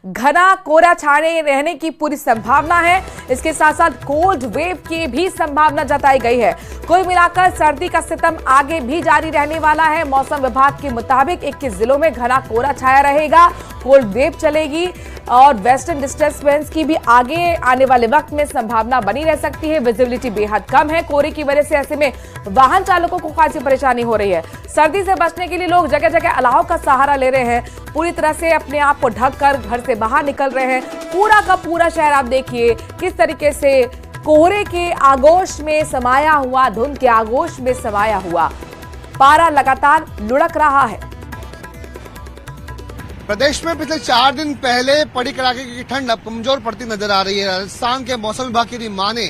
घना कोहरा छाए रहने की पूरी संभावना है। इसके साथ साथ कोल्ड वेव की भी संभावना जताई गई है। कुल मिलाकर सर्दी का सितम आगे भी जारी रहने वाला है। मौसम विभाग के मुताबिक 21 जिलों में घना कोहरा छाया रहेगा, कोल्ड वेव चलेगी और वेस्टर्न डिस्टर्बेंस की भी आगे आने वाले वक्त में संभावना बनी रह सकती है। विजिबिलिटी बेहद कम है कोहरे की वजह से, ऐसे में वाहन चालकों को खासी परेशानी हो रही है। सर्दी से बचने के लिए लोग जगह जगह अलाव का सहारा ले रहे हैं, पूरी तरह से अपने आप को ढककर घर से बाहर निकल रहे हैं। पूरा का पूरा शहर आप देखिए किस तरीके से कोहरे के आगोश में समाया हुआ, धुंध के आगोश में समाया हुआ। पारा लगातार लुढ़क रहा है। प्रदेश में पिछले 4 दिन पहले पड़ी कड़ाके की ठंड अब कमजोर पड़ती नजर आ रही है। राजस्थान के मौसम विभाग की माने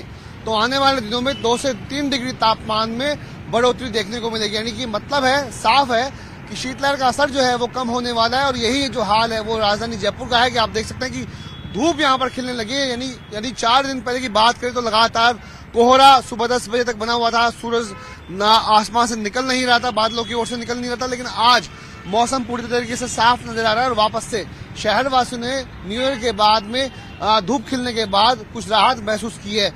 तो आने वाले दिनों में 2 से 3 डिग्री तापमान में बढ़ोतरी देखने को मिलेगी। यानी कि मतलब है, साफ है कि शीतलहर का असर जो है वो कम होने वाला है। और यही जो हाल है वो राजधानी जयपुर का है कि आप देख सकते हैं कि धूप यहाँ पर खिलने लगी है। यानी 4 दिन पहले की बात करें तो लगातार कोहरा सुबह 10 बजे तक बना हुआ था, सूरज ना आसमान से निकल नहीं रहा था, बादलों की ओर से निकल नहीं रहा था। लेकिन आज मौसम पूरी तरीके से साफ नजर आ रहा है और वापस से शहरवासियों ने न्यू ईयर के बाद में धूप खिलने के बाद कुछ राहत महसूस की है।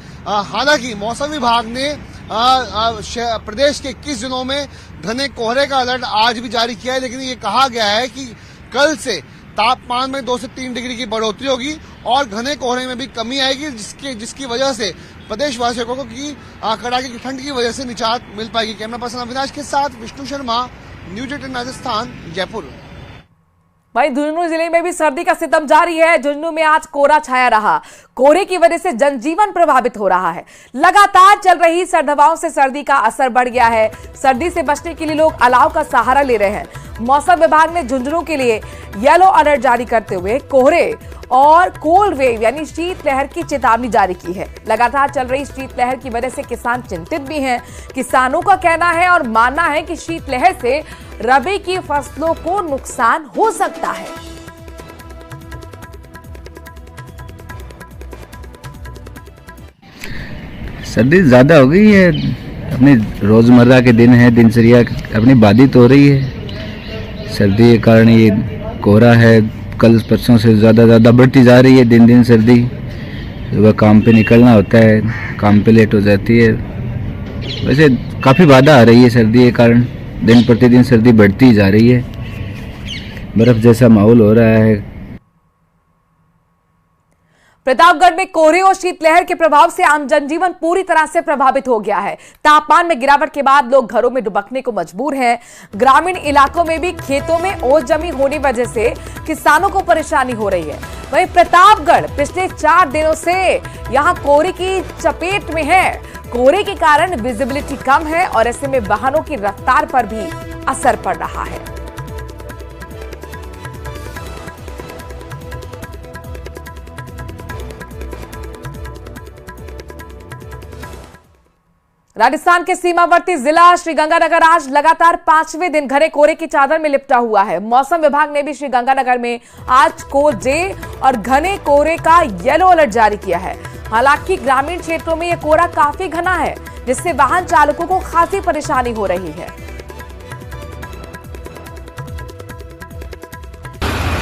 हालांकि मौसम विभाग ने प्रदेश के 21 जिलों में घने कोहरे का अलर्ट आज भी जारी किया है। लेकिन ये कहा गया है कि कल से तापमान में 2 से 3 डिग्री की बढ़ोतरी होगी और घने कोहरे में भी कमी आएगी, जिसकी वजह से प्रदेशवासियों को कड़ाके की ठंड की वजह से निजात मिल पाएगी। कैमरा पर्सन अविनाश के साथ विष्णु शर्मा, न्यूज 18 राजस्थान, जयपुर। भाई झुंझुनू जिले में भी सर्दी का सितम जारी है। झुंझुनू में आज कोहरा छाया रहा। कोहरे की वजह से जनजीवन प्रभावित हो रहा है। लगातार चल रही सर्द हवाओं से सर्दी का असर बढ़ गया है। सर्दी से बचने के लिए लोग अलाव का सहारा ले रहे हैं। मौसम विभाग ने झुंझुनू के लिए येलो अलर्ट जारी करते हुए कोहरे और कोल्ड वेव यानी शीतलहर की चेतावनी जारी की है। लगातार चल रही शीतलहर की वजह से किसान चिंतित भी हैं। किसानों का कहना है और मानना है कि शीतलहर से रबी की फसलों को नुकसान हो सकता है। सर्दी ज्यादा हो गई है, अपनी रोजमर्रा के दिन है, दिनचर्या अपनी बाधित हो रही है। सर्दी के कारण ये कोहरा है, कल परसों से ज़्यादा बढ़ती जा रही है दिन दिन सर्दी। सुबह काम पे निकलना होता है, काम पे लेट हो जाती है। वैसे काफ़ी बाधा आ रही है सर्दी के कारण, दिन प्रतिदिन सर्दी बढ़ती जा रही है, बर्फ़ जैसा माहौल हो रहा है। प्रतापगढ़ में कोहरे और शीतलहर के प्रभाव से आम जनजीवन पूरी तरह से प्रभावित हो गया है। तापमान में गिरावट के बाद लोग घरों में दुबकने को मजबूर हैं। ग्रामीण इलाकों में भी खेतों में ओस जमी होने वजह से किसानों को परेशानी हो रही है। वहीं प्रतापगढ़ पिछले 4 दिनों से यहां कोहरे की चपेट में है। कोहरे के कारण विजिबिलिटी कम है और ऐसे में वाहनों की रफ्तार पर भी असर पड़ रहा है। राजस्थान के सीमावर्ती जिला श्रीगंगानगर आज लगातार 5वें दिन घने कोहरे की चादर में लिपटा हुआ है। मौसम विभाग ने भी श्रीगंगानगर में आज को जे और घने कोहरे का येलो अलर्ट जारी किया है। हालांकि ग्रामीण क्षेत्रों में यह कोहरा काफी घना है, जिससे वाहन चालकों को खासी परेशानी हो रही है।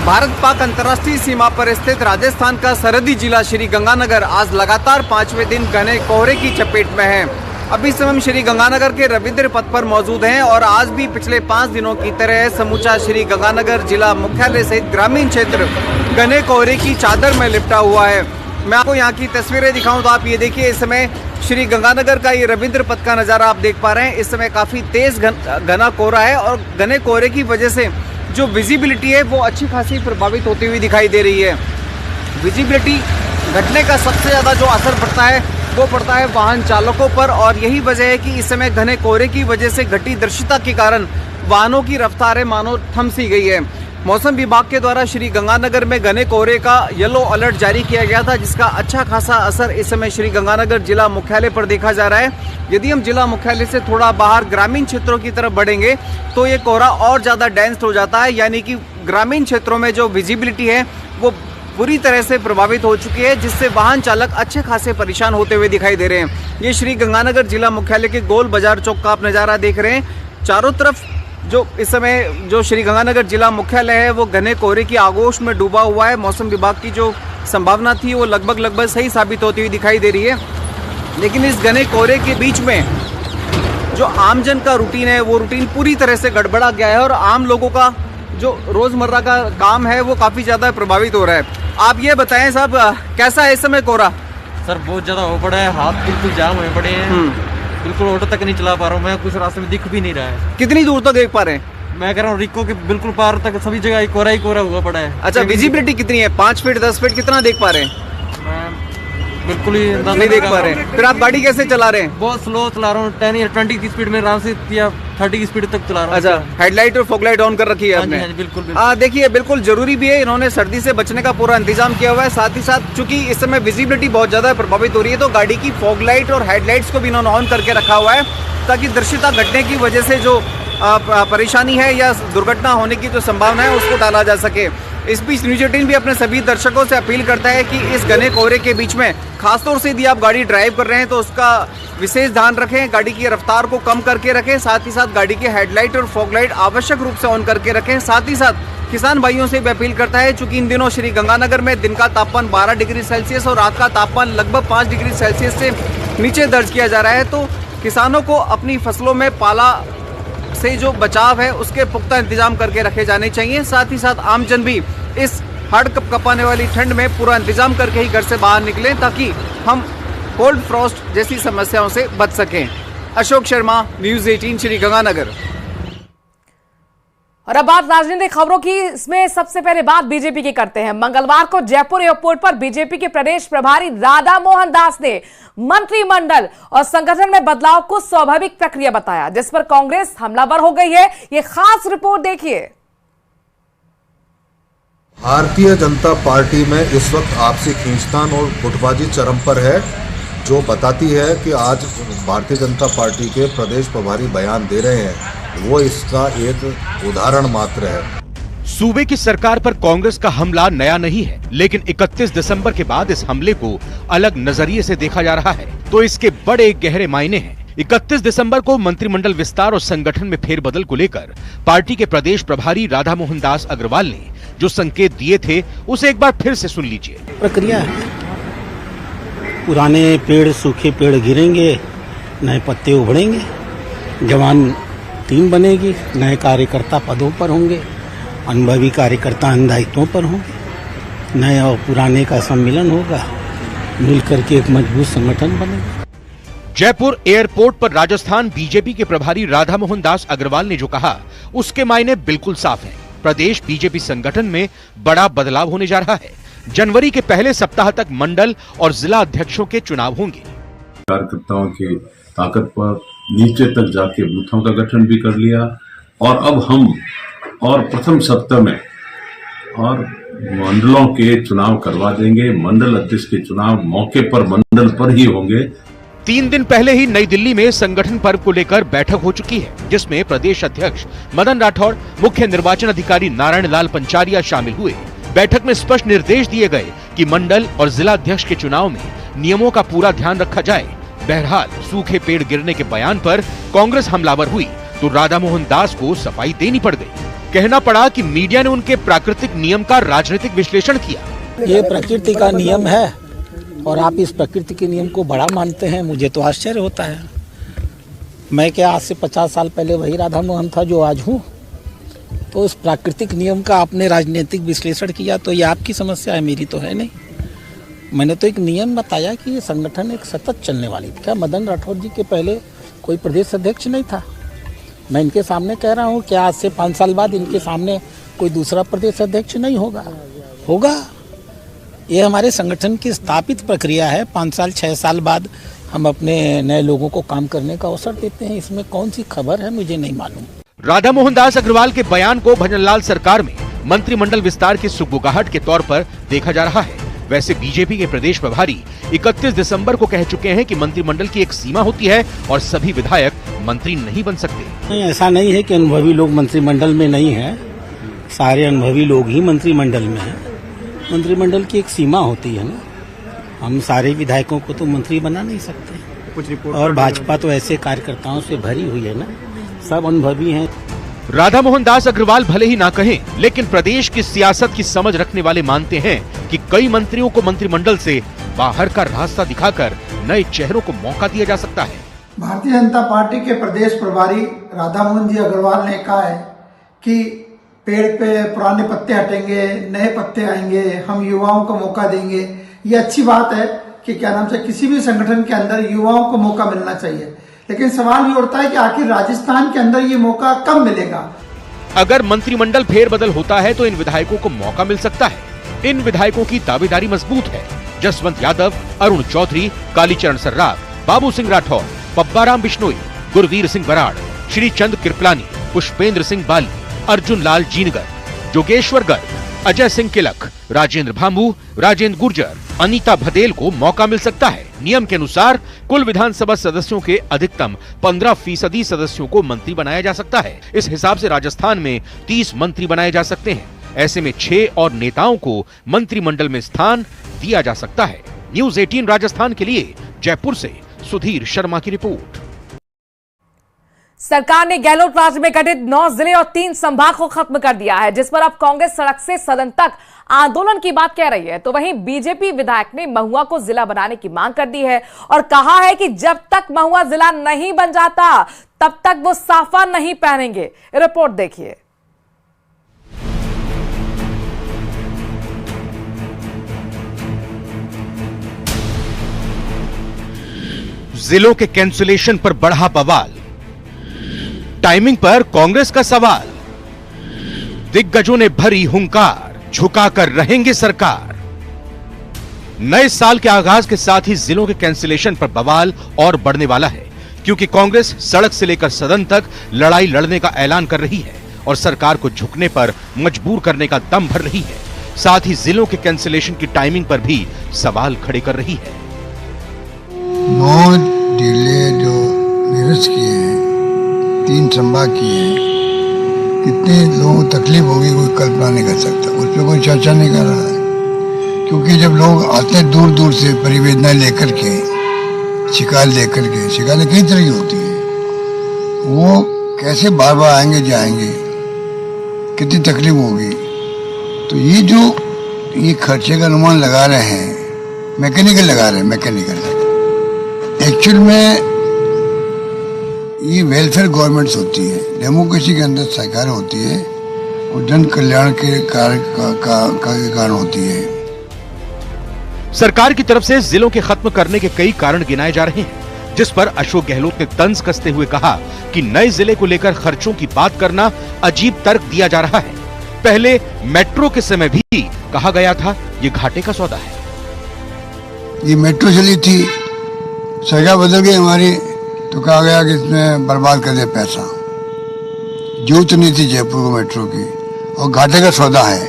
भारत पाक अंतर्राष्ट्रीय सीमा पर स्थित राजस्थान का सरहदी जिला श्रीगंगानगर आज लगातार 5वें दिन घने कोहरे की चपेट में है। अभी समय हम श्री गंगानगर के रविंद्र पथ पर मौजूद हैं और आज भी पिछले 5 दिनों की तरह समूचा श्री गंगानगर जिला मुख्यालय सहित ग्रामीण क्षेत्र घने कोहरे की चादर में लिपटा हुआ है। मैं आपको यहाँ की तस्वीरें दिखाऊं तो आप ये देखिए, इस समय श्री गंगानगर का ये रविंद्र पथ का नज़ारा आप देख पा रहे हैं। इस समय काफ़ी तेज घना कोहरा है और घने कोहरे की वजह से जो विजिबिलिटी है वो अच्छी खासी प्रभावित होती हुई दिखाई दे रही है। विजिबिलिटी घटने का सबसे ज़्यादा जो असर पड़ता है वो पड़ता है वाहन चालकों पर और यही वजह है कि इस समय घने कोहरे की वजह से घटी दृश्यता के कारण वाहनों की रफ्तारें मानो थम सी गई है। मौसम विभाग के द्वारा श्री गंगानगर में घने कोहरे का येलो अलर्ट जारी किया गया था, जिसका अच्छा खासा असर इस समय श्री गंगानगर जिला मुख्यालय पर देखा जा रहा है। यदि हम जिला मुख्यालय से थोड़ा बाहर ग्रामीण क्षेत्रों की तरफ बढ़ेंगे तो ये कोहरा और ज़्यादा डेंस हो जाता है, यानी कि ग्रामीण क्षेत्रों में जो विजिबिलिटी है वो पूरी तरह से प्रभावित हो चुकी है, जिससे वाहन चालक अच्छे खासे परेशान होते हुए दिखाई दे रहे हैं। ये श्री गंगानगर जिला मुख्यालय के गोल बाजार चौक का आप नज़ारा देख रहे हैं। चारों तरफ जो इस समय जो श्रीगंगानगर जिला मुख्यालय है वो घने कोहरे की आगोश में डूबा हुआ है। मौसम विभाग की जो संभावना थी वो लगभग सही साबित होती हुई दिखाई दे रही है। लेकिन इस घने कोहरे के बीच में जो आमजन का रूटीन है वो रूटीन पूरी तरह से गड़बड़ा गया है और आम लोगों का जो रोजमर्रा का काम है वो काफी ज्यादा प्रभावित हो रहा है। आप ये बताएं साहब, कैसा है इस समय कोहरा? सर बहुत ज्यादा हो पड़ा है, हाथ बिल्कुल जाम हुए पड़े हैं, बिल्कुल ऑटो तक नहीं चला पा रहा हूँ मैं, कुछ रास्ते में दिख भी नहीं रहा है। कितनी दूर तक देख पा रहे हैं? मैं कह रहा हूँ रिको के बिल्कुल पार तक सभी जगह कोहरा ही कोहरा हुआ पड़ा है। अच्छा, विजिबिलिटी कितनी है? 5 फीट 10 फीट कितना देख पा रहे हैं? मैं बिल्कुल ही नहीं देख पा रहे हैं। फिर आप गाड़ी कैसे चला रहे हैं? बहुत स्लो चला रहा हूँ, 10 या 20 की स्पीड में आराम से या 30 की स्पीड तक चला रहा हूँ। अच्छा, हेडलाइट और फॉगलाइट ऑन कर रखी है आपने? हाँ जी, बिल्कुल। देखिए बिल्कुल जरूरी भी है, इन्होंने सर्दी से बचने का पूरा इंतजाम किया हुआ है। साथ ही साथ चूंकि इस समय विजिबिलिटी बहुत ज्यादा प्रभावित हो रही है तो गाड़ी की फॉगलाइट और हेडलाइट्स को भी इन्होंने ऑन करके रखा हुआ है ताकि दृश्यता घटने की वजह से जो परेशानी है या दुर्घटना होने की जो संभावना है उसको टाला जा सके। इस बीच न्यूज 18 भी अपने सभी दर्शकों से अपील करता है कि इस घने कोहरे के बीच में खासतौर से यदि आप गाड़ी ड्राइव कर रहे हैं तो उसका विशेष ध्यान रखें, गाड़ी की रफ्तार को कम करके रखें, साथ ही साथ गाड़ी के हेडलाइट और फॉगलाइट आवश्यक रूप से ऑन करके रखें। साथ ही साथ किसान भाइयों से भी अपील करता है, चूंकि इन दिनों श्री गंगानगर में दिन का तापमान 12 डिग्री सेल्सियस और रात का तापमान लगभग 5 डिग्री सेल्सियस से नीचे दर्ज किया जा रहा है, तो किसानों को अपनी फसलों में पाला से जो बचाव है उसके पुख्ता इंतजाम करके रखे जाने चाहिए। साथ ही साथ आमजन भी इस हाड़ कपाने वाली ठंड में पूरा इंतजाम करके ही घर से बाहर निकलें ताकि हम कोल्ड फ्रॉस्ट जैसी समस्याओं से बच सकें। अशोक शर्मा, न्यूज 18 श्री गंगानगर। और अब बात राजनीतिक खबरों की, इसमें सबसे पहले बात बीजेपी की करते हैं। मंगलवार को जयपुर एयरपोर्ट पर बीजेपी के प्रदेश प्रभारी राधा मोहन दास ने मंत्रिमंडल और संगठन में बदलाव को स्वाभाविक प्रक्रिया बताया, जिस पर कांग्रेस हमलावर हो गई है। ये खास रिपोर्ट देखिए। भारतीय जनता पार्टी में इस वक्त आपसी खींचतान और गुटबाजी चरम पर है, जो बताती है कि आज भारतीय जनता पार्टी के प्रदेश प्रभारी बयान दे रहे हैं वो इसका एक उदाहरण मात्र है। सूबे की सरकार पर कांग्रेस का हमला नया नहीं है, लेकिन 31 दिसंबर के बाद इस हमले को अलग नजरिए से देखा जा रहा है, तो इसके बड़े गहरे मायने हैं। 31 दिसंबर को मंत्रिमंडल विस्तार और संगठन में फेरबदल को लेकर पार्टी के प्रदेश प्रभारी राधा मोहन दास अग्रवाल ने जो संकेत दिए थे उसे एक बार फिर से सुन लीजिए। प्रक्रिया है, पुराने पेड़ सूखे पेड़ गिरेंगे, नए पत्ते उभरेंगे, जवान टीम बनेगी, नए कार्यकर्ता पदों पर होंगे, अनुभवी कार्यकर्ता इन दायित्वों पर होंगे, नए और पुराने का सम्मिलन होगा, मिलकर के एक मजबूत संगठन बनेगा। जयपुर एयरपोर्ट पर राजस्थान बीजेपी के प्रभारी राधा मोहन दास अग्रवाल ने जो कहा उसके मायने बिल्कुल साफ हैं। प्रदेश बीजेपी संगठन में बड़ा बदलाव होने जा रहा है। जनवरी के पहले सप्ताह तक मंडल और जिला अध्यक्षों के चुनाव होंगे। कार्यकर्ताओं की ताकत पर नीचे तक जाके बूथों का गठन भी कर लिया और अब हम और प्रथम सप्ताह में और मंडलों के चुनाव करवा देंगे। मंडल अध्यक्ष के चुनाव मौके पर मंडल पर ही होंगे। 3 दिन पहले ही नई दिल्ली में संगठन पर्व को लेकर बैठक हो चुकी है, जिसमें प्रदेश अध्यक्ष मदन राठौड़, मुख्य निर्वाचन अधिकारी नारायण लाल पंचारिया शामिल हुए। बैठक में स्पष्ट निर्देश दिए गए कि मंडल और जिला अध्यक्ष के चुनाव में नियमों का पूरा ध्यान रखा जाए। बहरहाल सूखे पेड़ गिरने के बयान पर कांग्रेस हमलावर हुई तो राधा मोहन दास को सफाई देनी पड़ गई। कहना पड़ा कि मीडिया ने उनके प्राकृतिक नियम का राजनीतिक विश्लेषण किया। ये प्रकृति का नियम है और आप इस प्रकृति के नियम को बड़ा मानते हैं, मुझे तो आश्चर्य होता है। मैं क्या आज से 50 साल पहले वही राधा मोहन था जो आज हूँ? तो इस प्राकृतिक नियम का आपने राजनीतिक विश्लेषण किया तो ये आपकी समस्या है, मेरी तो है नहीं। मैंने तो एक नियम बताया कि ये संगठन एक सतत चलने वाली थी। क्या मदन राठौर जी के पहले कोई प्रदेश अध्यक्ष नहीं था? मैं इनके सामने कह रहा हूँ कि आज से 5 साल बाद इनके सामने कोई दूसरा प्रदेश अध्यक्ष नहीं होगा। होगा, ये हमारे संगठन की स्थापित प्रक्रिया है। 5 साल 6 साल बाद हम अपने नए लोगों को काम करने का अवसर देते हैं। इसमें कौन सी खबर है मुझे नहीं मालूम। राधा मोहन दास अग्रवाल के बयान को भजनलाल सरकार में मंत्रिमंडल विस्तार की सुगबुगाहट के तौर पर देखा जा रहा है। वैसे बीजेपी के प्रदेश प्रभारी 31 दिसंबर को कह चुके हैं कि मंत्रिमंडल की एक सीमा होती है और सभी विधायक मंत्री नहीं बन सकते। नहीं, ऐसा नहीं है कि अनुभवी लोग मंत्रिमंडल में नहीं है, सारे अनुभवी लोग ही मंत्रिमंडल में हैं। मंत्रिमंडल की एक सीमा होती है ना, हम सारे विधायकों को तो मंत्री बना नहीं सकते। और भाजपा तो ऐसे कार्यकर्ताओं से भरी हुई है ना, सब अनुभवी हैं। राधा मोहन दास अग्रवाल भले ही ना कहें, लेकिन प्रदेश की सियासत की समझ रखने वाले मानते हैं कि कई मंत्रियों को मंत्रिमंडल से बाहर का रास्ता दिखाकर नए चेहरों को मौका दिया जा सकता है। भारतीय जनता पार्टी के प्रदेश प्रभारी राधा मोहन जी अग्रवाल ने कहा है कि पेड़ पे पुराने पत्ते हटेंगे, नए पत्ते आएंगे, हम युवाओं को मौका देंगे। ये अच्छी बात है कि क्या नाम से किसी भी संगठन के अंदर युवाओं को मौका मिलना चाहिए, लेकिन सवाल ये उठता है कि आखिर राजस्थान के अंदर ये मौका कब मिलेगा। अगर मंत्रिमंडल फेरबदल होता है तो इन विधायकों को मौका मिल सकता है। इन विधायकों की दावेदारी मजबूत है। जसवंत यादव, अरुण चौधरी, कालीचरण सर्राफ, बाबू सिंह राठौर, पब्बाराम बिश्नोई, गुरवीर सिंह बराड़, श्री चंद कृपलानी, पुष्पेंद्र सिंह बाली, अर्जुन लाल जीनगर, जोगेश्वर गर्ग, अजय सिंह किलक, राजेंद्र भांबू, राजेंद्र गुर्जर, अनीता भदेल को मौका मिल सकता है। नियम के अनुसार कुल विधानसभा सदस्यों के अधिकतम 15% सदस्यों को मंत्री बनाया जा सकता है। इस हिसाब से राजस्थान में 30 मंत्री बनाए जा सकते हैं। ऐसे में 6 और नेताओं को मंत्रिमंडल में स्थान दिया जा सकता है। न्यूज़ 18 राजस्थान के लिए जयपुर से सुधीर शर्मा की रिपोर्ट। सरकार ने गहलोत राज्य में गठित 9 जिले और 3 संभाग को खत्म कर दिया है, जिस पर अब कांग्रेस सड़क से सदन तक आंदोलन की बात कह रही है। तो वहीं बीजेपी विधायक ने महुआ को जिला बनाने की मांग कर दी है और कहा है कि जब तक महुआ जिला नहीं बन जाता तब तक वो साफा नहीं पहनेंगे। रिपोर्ट देखिए। जिलों के कैंसिलेशन पर बढ़ा बवाल, टाइमिंग पर कांग्रेस का सवाल, दिग्गजों ने भरी हुंकार, झुकाकर रहेंगे सरकार। नए साल के आगाज के साथ ही जिलों के कैंसिलेशन पर बवाल और बढ़ने वाला है, क्योंकि कांग्रेस सड़क से लेकर सदन तक लड़ाई लड़ने का ऐलान कर रही है और सरकार को झुकने पर मजबूर करने का दम भर रही है। साथ ही जिलों के कैंसिलेशन की टाइमिंग पर भी सवाल खड़े कर रही है। 9 जिले जो निरस्त किए हैं, 3 संभाग किए हैं, कितने लोगों को तकलीफ होगी कोई कल्पना नहीं कर सकता। उस पर कोई चर्चा नहीं कर रहा है, क्योंकि जब लोग आते हैं दूर दूर से परिवेदना लेकर के, शिकायत लेकर के, शिकायतें कई तरह की होती है, वो कैसे बार बार आएंगे जाएंगे, कितनी तकलीफ होगी। तो ये खर्चे का अनुमान लगा रहे हैं, मैकेनिकल लगा रहे हैं, मैकेनिकल। एक्चुअल में ये वेलफेयर गवर्नमेंट्स होती है, डेमोक्रेसी के अंदर सरकार होती है और जन कल्याण के कार्य का कारण होती है। सरकार की तरफ से जिलों के खत्म करने के कई कारण गिनाए जा रहे हैं, जिस पर अशोक गहलोत ने तंज कसते हुए कहा कि नए जिले को लेकर खर्चों की बात करना अजीब तर्क दिया जा रहा है। पहले मेट्रो के समय भी कहा गया था ये घाटे का सौदा है। ये मेट्रो चली थी, सरकार बदल गई हमारी, तो कहा गया कि इसमें बर्बाद कर दे पैसा। जरूरत नहीं थी जयपुर को मेट्रो की और घाटे का सौदा है।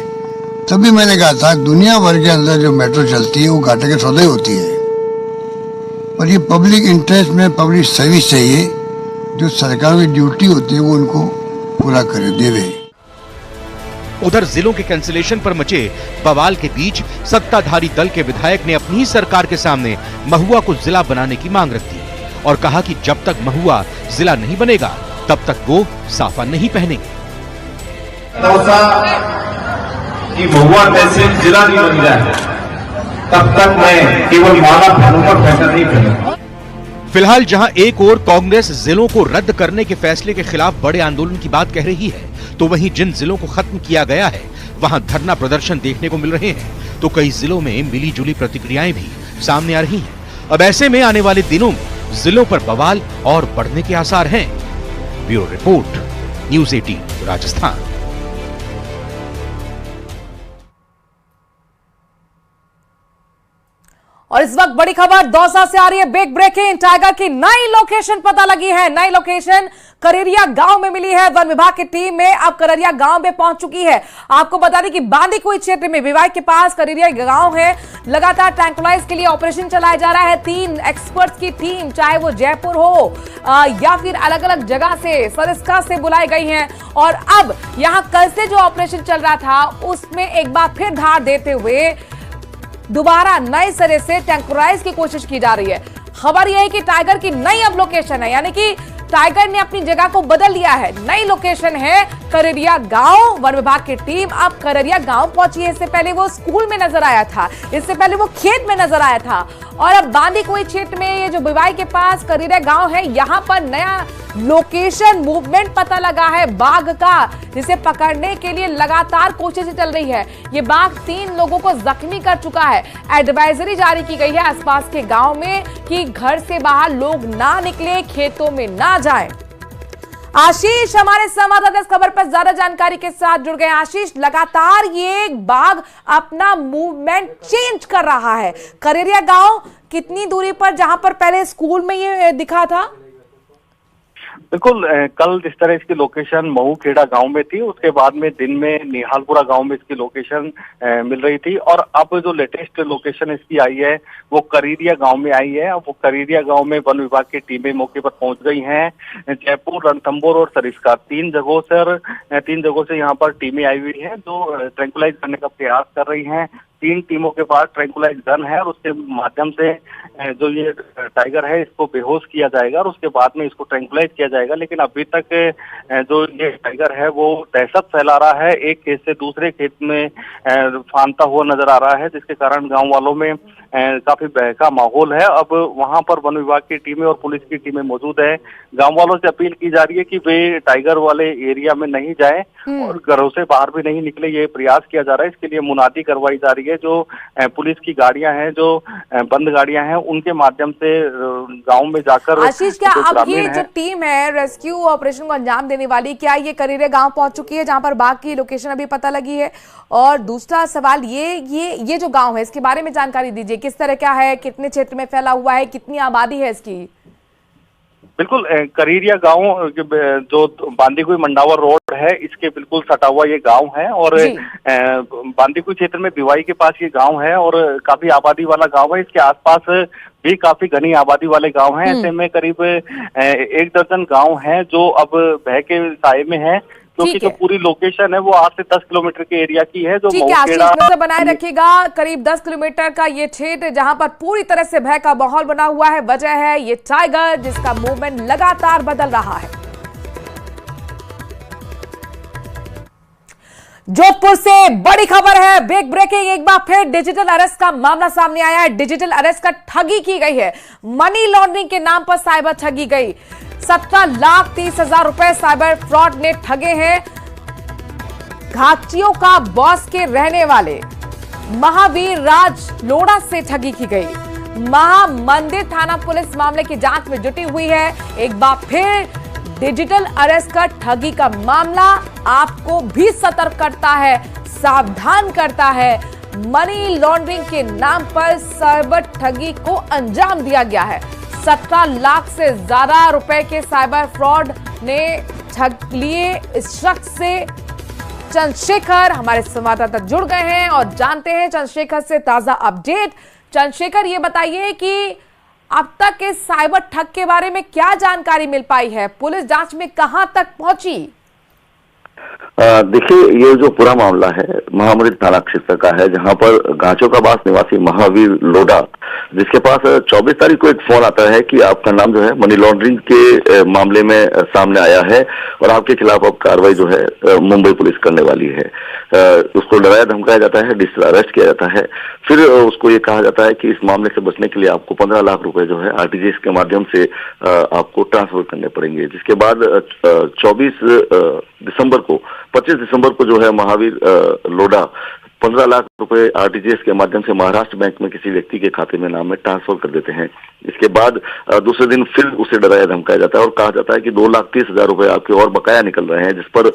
तभी मैंने कहा था दुनिया भर के अंदर जो मेट्रो चलती है वो घाटे का सौदा ही होती है, और ये पब्लिक इंटरेस्ट में पब्लिक सर्विस चाहिए, जो सरकार की ड्यूटी होती है वो उनको पूरा करे देवे। उधर जिलों के कैंसिलेशन पर मचे बवाल के बीच सत्ताधारी दल के विधायक ने अपनी ही सरकार के सामने महुआ को जिला बनाने की मांग रख दी और कहा कि जब तक महुआ जिला नहीं बनेगा तब तक वो साफा नहीं पहनेंगे। कि महुआ तहसील जिला नहीं बन जाए तब तक मैं केवल माला पहनूंगा, पैसा नहीं पहनूंगा। फिलहाल जहां एक ओर कांग्रेस जिलों को रद्द करने के फैसले के खिलाफ बड़े आंदोलन की बात कह रही है, तो वहीं जिन जिलों को खत्म किया गया है वहां धरना प्रदर्शन देखने को मिल रहे हैं, तो कई जिलों में मिली जुली प्रतिक्रियाएं भी सामने आ रही हैं। अब ऐसे में आने वाले दिनों में जिलों पर बवाल और बढ़ने के आसार हैं। Bureau report, news 18 Rajasthan. और इस वक्त बड़ी खबर दौसा से आ रही है, बिग ब्रेकिंग। टाइगर की नई लोकेशन पता लगी है। नई लोकेशन कररिया गांव में मिली है। वन विभाग की टीम में अब कररिया गांव में पहुंच चुकी है। आपको बता दें कि बांदीकुई क्षेत्र में विवाह के पास कररिया गांव है। लगातार ट्रैंकुलाइज के लिए ऑपरेशन चलाया जा रहा है। 3 एक्सपर्ट्स की टीम, चाहे वो जयपुर हो या फिर अलग अलग जगह से, सरिस्का से बुलाई गई है। और अब यहां कल से जो ऑपरेशन चल रहा था उसमें एक बार फिर धार देते हुए दोबारा नए सिरे से टैंकुराइज की कोशिश की जा रही है। खबर यह है कि टाइगर की नई अब लोकेशन है, यानी कि टाइगर ने अपनी जगह को बदल लिया है। नई लोकेशन है कररिया गांव। वन विभाग की टीम अब कररिया गांव पहुंची है। इससे पहले वो स्कूल में नजर आया था, इससे पहले वो खेत में नजर आया था, और अब बांदीकुई क्षेत्र में ये जो बिवाई के पास कररिया गांव है, यहां पर नया लोकेशन मूवमेंट पता लगा है बाघ का, जिसे पकड़ने के लिए लगातार कोशिशें चल रही है। ये बाघ 3 लोगों को जख्मी कर चुका है। एडवाइजरी जारी की गई है आसपास के गांव में कि घर से बाहर लोग ना निकले, खेतों में ना जाएं। आशीष हमारे संवाददाता इस खबर पर ज्यादा जानकारी के साथ जुड़ गए। आशीष, लगातार ये बाघ अपना मूवमेंट चेंज कर रहा है। कररिया गांव कितनी दूरी पर, जहां पर पहले स्कूल में ये दिखा था? बिल्कुल, कल जिस तरह इसकी लोकेशन महूखेड़ा गांव में थी, उसके बाद में दिन में निहालपुरा गांव में इसकी लोकेशन मिल रही थी, और अब जो लेटेस्ट लोकेशन इसकी आई है वो कररिया गांव में आई है। अब वो कररिया गांव में वन विभाग की टीमें मौके पर पहुंच गई हैं। जयपुर, रणथंभौर और सरिस्का 3 जगहों से यहाँ पर टीमें आई हुई हैं जो ट्रैंकुलाइज करने का प्रयास कर रही हैं। 3 टीमों के पास ट्रैंकुलाइज गन है, और उसके माध्यम से जो ये टाइगर है इसको बेहोश किया जाएगा और उसके बाद में इसको ट्रैंकुलाइज किया जाएगा। लेकिन अभी तक जो ये टाइगर है वो दहशत फैला रहा है, एक खेत से दूसरे खेत में फांदता हुआ नजर आ रहा है, जिसके कारण गांव वालों में काफी बहका माहौल है। अब वहां पर वन विभाग की टीमें और पुलिस की टीमें मौजूद है। गांव वालों से अपील की जा रही है कि वे टाइगर वाले एरिया में नहीं जाएं और घरों से बाहर भी नहीं निकले, ये प्रयास किया जा रहा है। इसके लिए मुनादी करवाई जा रही है। जो पुलिस की गाड़ियां हैं, जो बंद गाड़ियां हैं, उनके माध्यम से गांव में जाकर। आशीष, क्या अब ये जो टीम है रेस्क्यू ऑपरेशन को अंजाम देने वाली, क्या ये कररिया गांव पहुंच चुकी है जहां पर बाघ की लोकेशन अभी पता लगी है? और दूसरा सवाल, ये जो गांव है इसके बारे में जानकारी दीजिए, किस तरह क्या है, कितने क्षेत्र में फैला हुआ है, कितनी आबादी है इसकी? बिल्कुल, कररिया गांव जो बांदीकुई मंडावर रोड है, इसके बिल्कुल सटा हुआ ये गांव है, और बांदीकुई क्षेत्र में बिवाई के पास ये गांव है और काफी आबादी वाला गांव है। इसके आसपास भी काफी घनी आबादी वाले गांव हैं। ऐसे में करीब 1 दर्जन गांव हैं जो अब भय के साए में है, क्योंकि जो पूरी लोकेशन है वो 8 से 10 किलोमीटर के एरिया की है। जो नजर बनाए रखिएगा, करीब 10 किलोमीटर का ये क्षेत्र जहां पर पूरी तरह से भय का माहौल बना हुआ है। वजह है ये टाइगर, जिसका मूवमेंट लगातार बदल रहा है। जोधपुर से बड़ी खबर है, बिग ब्रेकिंग। एक बार फिर डिजिटल अरेस्ट का मामला सामने आया है। डिजिटल अरेस्ट का ठगी की गई है, मनी लॉन्ड्रिंग के नाम पर साइबर ठगी गई। 17,30,000 रुपए साइबर फ्रॉड ने ठगे हैं। घाटियों का बॉस के रहने वाले महावीर राज लोढ़ा से ठगी की गई। महामंदिर थाना पुलिस मामले की जांच में जुटी हुई है। एक बार फिर डिजिटल अरेस्ट का ठगी का मामला आपको भी सतर्क करता है, सावधान करता है। मनी लॉन्ड्रिंग के नाम पर साइबर ठगी को अंजाम दिया गया है। 17 लाख से ज्यादा रुपए के साइबर फ्रॉड ने ठग लिए। इस शख्स से चंद्रशेखर हमारे संवाददाता जुड़ गए हैं और जानते हैं चंद्रशेखर से ताजा अपडेट। चंद्रशेखर, ये बताइए कि अब तक इस साइबर ठग के बारे में क्या जानकारी मिल पाई है? पुलिस जांच में कहां तक पहुंची? देखिए, ये जो पूरा मामला है महामंदिर थाना क्षेत्र का है, जहां पर गांचोकाबास निवासी महावीर लोढ़ा, जिसके पास 24 तारीख को एक फोन आता है कि आपका नाम जो है मनी लॉन्ड्रिंग के मामले में सामने आया है और आपके खिलाफ अब कार्रवाई जो है मुंबई पुलिस करने वाली है। उसको डराया धमकाया जाता है, डिजिटल अरेस्ट किया जाता है। फिर उसको ये कहा जाता है कि इस मामले से बचने के लिए आपको 15 लाख रुपए जो है आरटीजीएस के माध्यम से आपको ट्रांसफर करने पड़ेंगे। जिसके बाद 25 दिसंबर को जो है महावीर लोढ़ा 15 लाख रुपए आरटीजीएस के माध्यम से महाराष्ट्र बैंक में किसी व्यक्ति के खाते में नाम में ट्रांसफर कर देते हैं। इसके बाद दूसरे दिन फिर उसे डराया धमकाया जाता है और कहा जाता है कि 2,30,000 रुपए आपके और बकाया निकल रहे हैं, जिस पर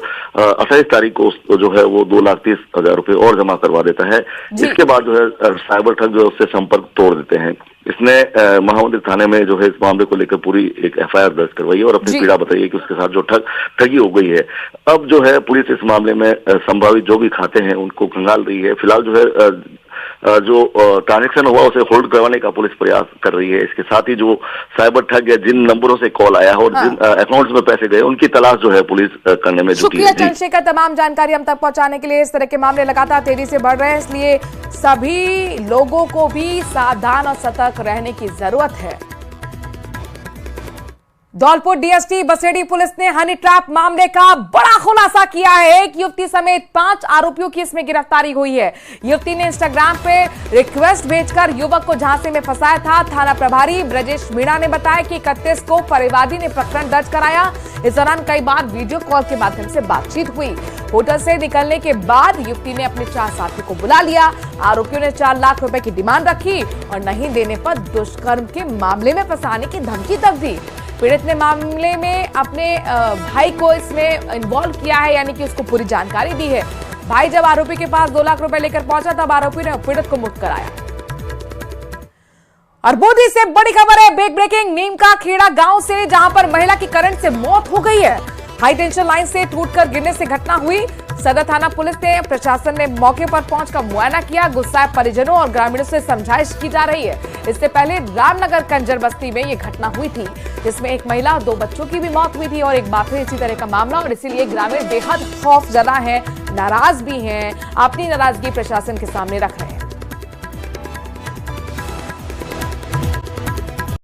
28 तारीख को जो है वो 2,30,000 रुपए और जमा करवा देता है। इसके बाद जो है साइबर ठग जो है उससे संपर्क तोड़ देते हैं। इसने महामंदिर थाने में जो है इस मामले को लेकर पूरी एक एफआईआर दर्ज करवाई है और अपनी पीड़ा बताई है कि उसके साथ जो ठगी हो गई है। अब जो है पुलिस इस मामले में संभावित जो भी खाते हैं उनको खंगाल रही है। फिलहाल जो है जो ट्रांजैक्शन हुआ उसे होल्ड करवाने का पुलिस प्रयास कर रही है। इसके साथ ही जो साइबर ठग है, जिन नंबरों से कॉल आया है और जिन अकाउंट्स में पैसे गए, उनकी तलाश जो है पुलिस करने में जुटी है। शुक्रिया चंद्रशेखर, तमाम जानकारी हम तक पहुंचाने के लिए। इस तरह के मामले लगातार तेजी से बढ़ रहे हैं, इसलिए सभी लोगों को भी सावधान और सतर्क रहने की जरूरत है। धौलपुर डीएसपी बसेड़ी पुलिस ने हनी ट्रैप मामले का बड़ा खुलासा किया है। एक युवती समेत 5 आरोपियों की इसमें गिरफ्तारी हुई है। युवती ने इंस्टाग्राम पे रिक्वेस्ट भेजकर युवक को झांसे में फंसाया था। थाना प्रभारी ब्रजेश मीणा ने बताया कि 31 को परिवादी ने प्रकरण दर्ज कराया। इस दौरान कई बार वीडियो कॉल के माध्यम से बातचीत हुई। होटल से निकलने के बाद युवती ने अपने 4 साथी को बुला लिया। आरोपियों ने 4 लाख रुपए की डिमांड रखी और नहीं देने पर दुष्कर्म के मामले में फंसाने की धमकी तक दी। पीड़ित ने मामले में अपने भाई को इसमें इन्वॉल्व किया है, यानी कि उसको पूरी जानकारी दी है। भाई जब आरोपी के पास 2 लाख रुपए लेकर पहुंचा तब आरोपी ने पीड़ित को मुक्त कराया। और बूंदी से बड़ी खबर है, बिग ब्रेकिंग। नीम का खेड़ा गांव से, जहां पर महिला की करंट से मौत हो गई है। हाई टेंशन लाइन से टूटकर गिरने से घटना हुई। सदर थाना पुलिस ने प्रशासन ने मौके पर पहुंचकर मुआयना किया। गुस्साए परिजनों और ग्रामीणों से समझाइश की जा रही है। इससे पहले रामनगर कंजर बस्ती में यह घटना हुई थी, जिसमें एक महिला और 2 बच्चों की भी मौत हुई थी। और एक बार फिर इसी तरह का मामला, और इसीलिए ग्रामीण बेहद खौफजदा हैं, नाराज भी हैं, अपनी नाराजगी प्रशासन के सामने रख रहे हैं।